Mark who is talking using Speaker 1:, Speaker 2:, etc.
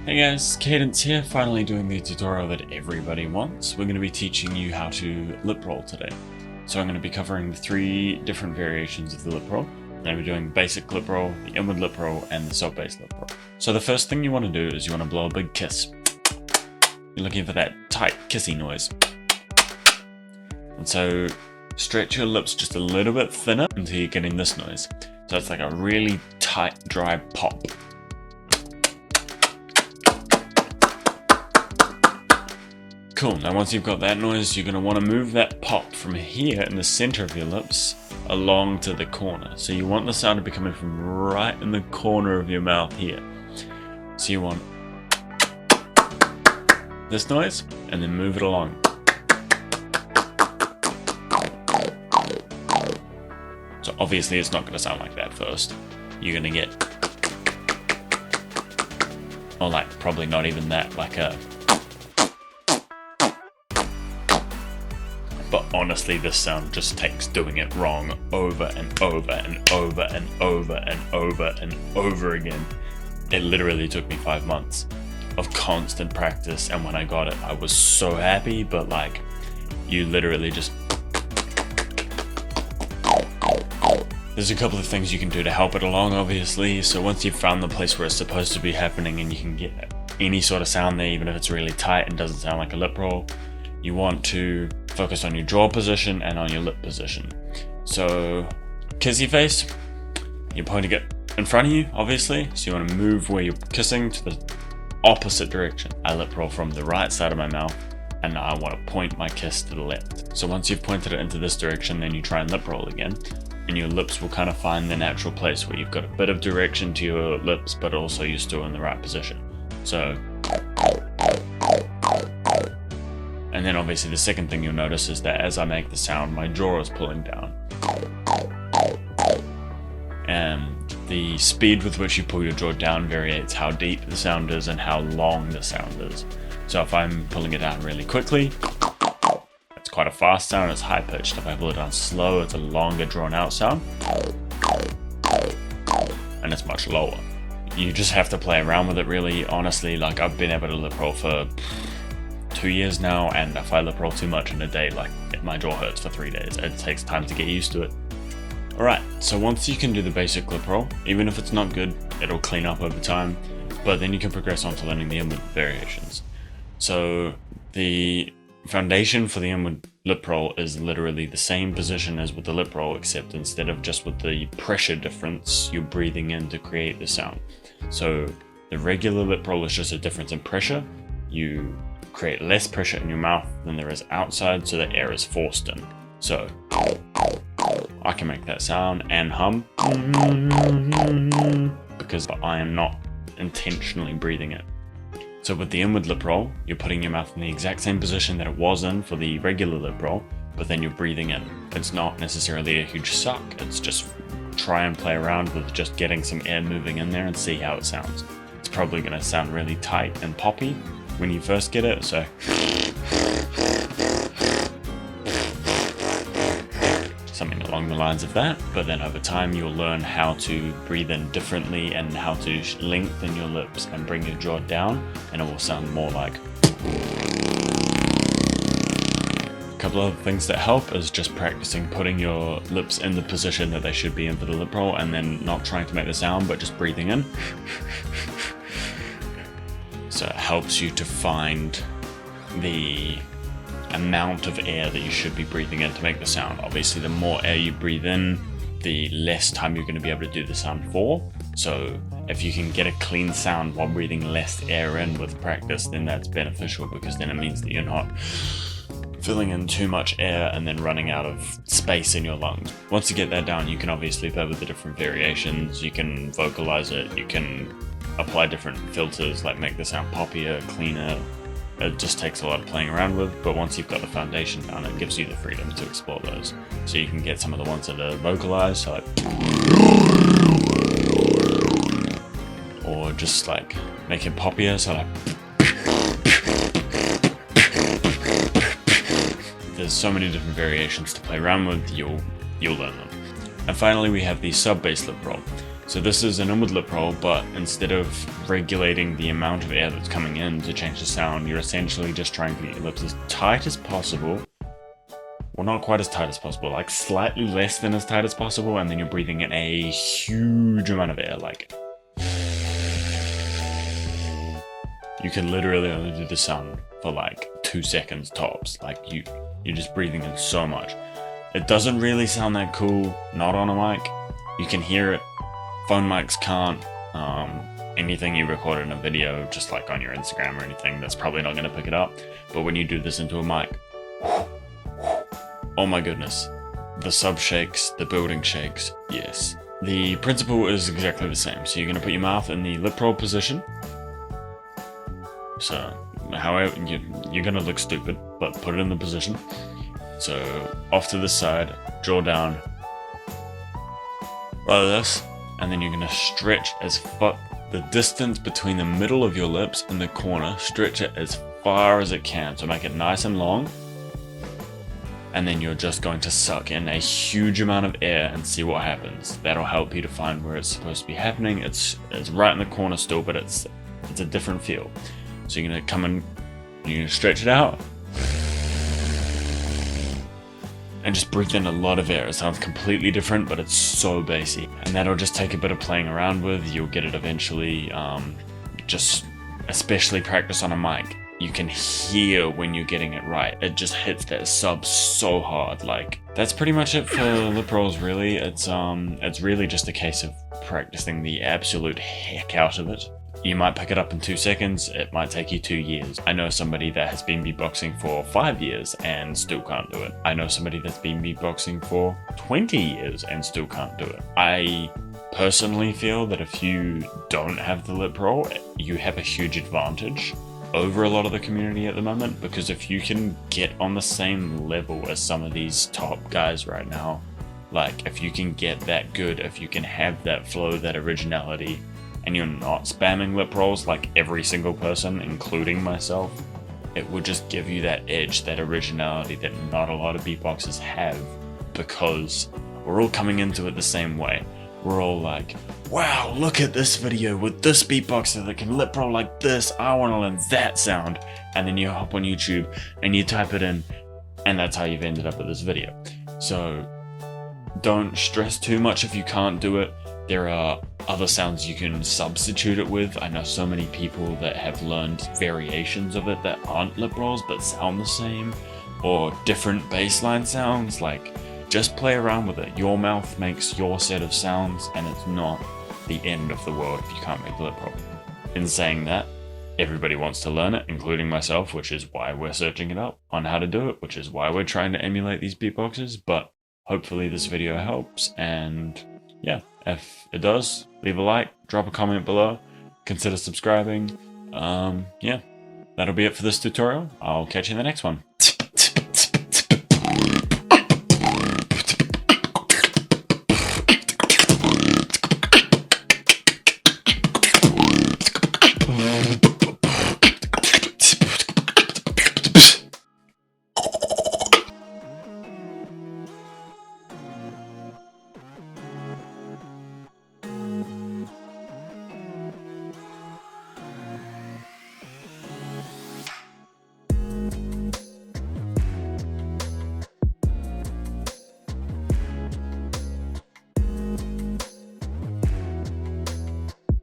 Speaker 1: Hey guys, Cadence here, finally doing the tutorial that everybody wants. We're going to be teaching you how to lip roll today. So I'm going to be covering the 3 different variations of the lip roll. I'm going to be doing basic lip roll, the inward lip roll, and the sub-bass lip roll. So the first thing you want to do is you want to blow a big kiss. You're looking for that tight kissy noise. And so stretch your lips just a little bit thinner until you're getting this noise. So it's like a really tight, dry pop. Cool, now once you've got that noise, you're going to want to move that pop from here in the center of your lips along to the corner. So you want the sound to be coming from right in the corner of your mouth here. So you want this noise, and then move it along. So obviously it's not going to sound like that first. You're going to get, or like probably not even that, like a, but honestly this sound just takes doing it wrong over and over and over and over and over and over again. It literally took me 5 months of constant practice, and when I got it I was so happy, but like you literally just, there's a couple of things you can do to help it along obviously. So once you've found the place where it's supposed to be happening and you can get any sort of sound there, even if it's really tight and doesn't sound like a lip roll, you want to focus on your jaw position and on your lip position. So kissy face, you're pointing it in front of you obviously, so you want to move where you're kissing to the opposite direction. I lip roll from the right side of my mouth, and now I want to point my kiss to the left. So once you've pointed it into this direction, then you try and lip roll again, and your lips will kind of find the natural place where you've got a bit of direction to your lips, but also you're still in the right position. So, and then obviously the second thing you'll notice is that as I make the sound, my jaw is pulling down. And the speed with which you pull your jaw down varies how deep the sound is and how long the sound is. So if I'm pulling it down really quickly, it's quite a fast sound, it's high pitched. If I pull it down slow, it's a longer drawn out sound. And it's much lower. You just have to play around with it really, honestly. Like I've been able to lip roll for 2 years now, and if I lip roll too much in a day, like my jaw hurts for 3 days. It takes time to get used to it. Alright, so once you can do the basic lip roll, even if it's not good, it'll clean up over time, but then you can progress on to learning the inward variations. So the foundation for the inward lip roll is literally the same position as with the lip roll, except instead of just with the pressure difference, you're breathing in to create the sound. So the regular lip roll is just a difference in pressure. You create less pressure in your mouth than there is outside, so the air is forced in. So I can make that sound and hum because I am not intentionally breathing it. So with the inward lip roll, you're putting your mouth in the exact same position that it was in for the regular lip roll, but then you're breathing in. It's not necessarily a huge suck, it's just try and play around with just getting some air moving in there and see how it sounds. It's probably going to sound really tight and poppy when you first get it, so something along the lines of that, but then over time you'll learn how to breathe in differently and how to lengthen your lips and bring your jaw down, and it will sound more like. A couple of things that help is just practicing putting your lips in the position that they should be in for the lip roll, and then not trying to make the sound but just breathing in. So it helps you to find the amount of air that you should be breathing in to make the sound. Obviously the more air you breathe in, the less time you're going to be able to do the sound for. So if you can get a clean sound while breathing less air in with practice, then that's beneficial, because then it means that you're not filling in too much air and then running out of space in your lungs. Once you get that down, you can obviously play with the different variations, you can vocalize it, you can apply different filters, like make the sound poppier, cleaner. It just takes a lot of playing around with, but once you've got the foundation down, it gives you the freedom to explore those. So you can get some of the ones that are vocalized, so like, or just like make it poppier, so like, there's so many different variations to play around with, you'll learn them. And finally we have the sub-bass lip roll. So this is an inward lip roll, but instead of regulating the amount of air that's coming in to change the sound, you're essentially just trying to get your lips as tight as possible. Well, not quite as tight as possible, like slightly less than as tight as possible, and then you're breathing in a huge amount of air, like... You can literally only do the sound for like 2 seconds tops. Like you're just breathing in so much. It doesn't really sound that cool, not on a mic. You can hear it. Phone mics can't. Anything you record in a video, just like on your Instagram or anything, that's probably not going to pick it up. But when you do this into a mic, oh my goodness. The sub shakes, the building shakes, yes. The principle is exactly the same. So you're going to put your mouth in the lip roll position. So, however, you're gonna look stupid, but put it in the position. So, off to the side, jaw down, like this, and then you're gonna stretch as far, the distance between the middle of your lips and the corner, stretch it as far as it can, so make it nice and long. And then you're just going to suck in a huge amount of air and see what happens. That'll help you to find where it's supposed to be happening. It's right in the corner still, but it's a different feel. So you're going to come in, you're going to stretch it out, and just breathe in a lot of air. It sounds completely different, but it's so bassy. And that'll just take a bit of playing around with. You'll get it eventually. Just especially practice on a mic. You can hear when you're getting it right. It just hits that sub so hard. Like, that's pretty much it for lip rolls, really. It's really just a case of practicing the absolute heck out of it. You might pick it up in 2 seconds, it might take you 2 years. I know somebody that has been beatboxing for 5 years and still can't do it. I know somebody that's been beatboxing for 20 years and still can't do it. I personally feel that if you don't have the lip roll, you have a huge advantage over a lot of the community at the moment, because if you can get on the same level as some of these top guys right now, like if you can get that good, if you can have that flow, that originality, and you're not spamming lip rolls like every single person, including myself, it would just give you that edge, that originality that not a lot of beatboxers have, because we're all coming into it the same way. We're all like, wow, look at this video with this beatboxer that can lip roll like this, I want to learn that sound. And then you hop on YouTube and you type it in, and that's how you've ended up with this video. So don't stress too much if you can't do it. There are other sounds you can substitute it with. I know so many people that have learned variations of it that aren't lip rolls but sound the same, or different bassline sounds. Like, just play around with it. Your mouth makes your set of sounds, and it's not the end of the world if you can't make the lip roll. In saying that, everybody wants to learn it, including myself, which is why we're searching it up on how to do it, which is why we're trying to emulate these beatboxers. But hopefully this video helps, and yeah, if it does, leave a like, drop a comment below, consider subscribing. Yeah, that'll be it for this tutorial. I'll catch you in the next one.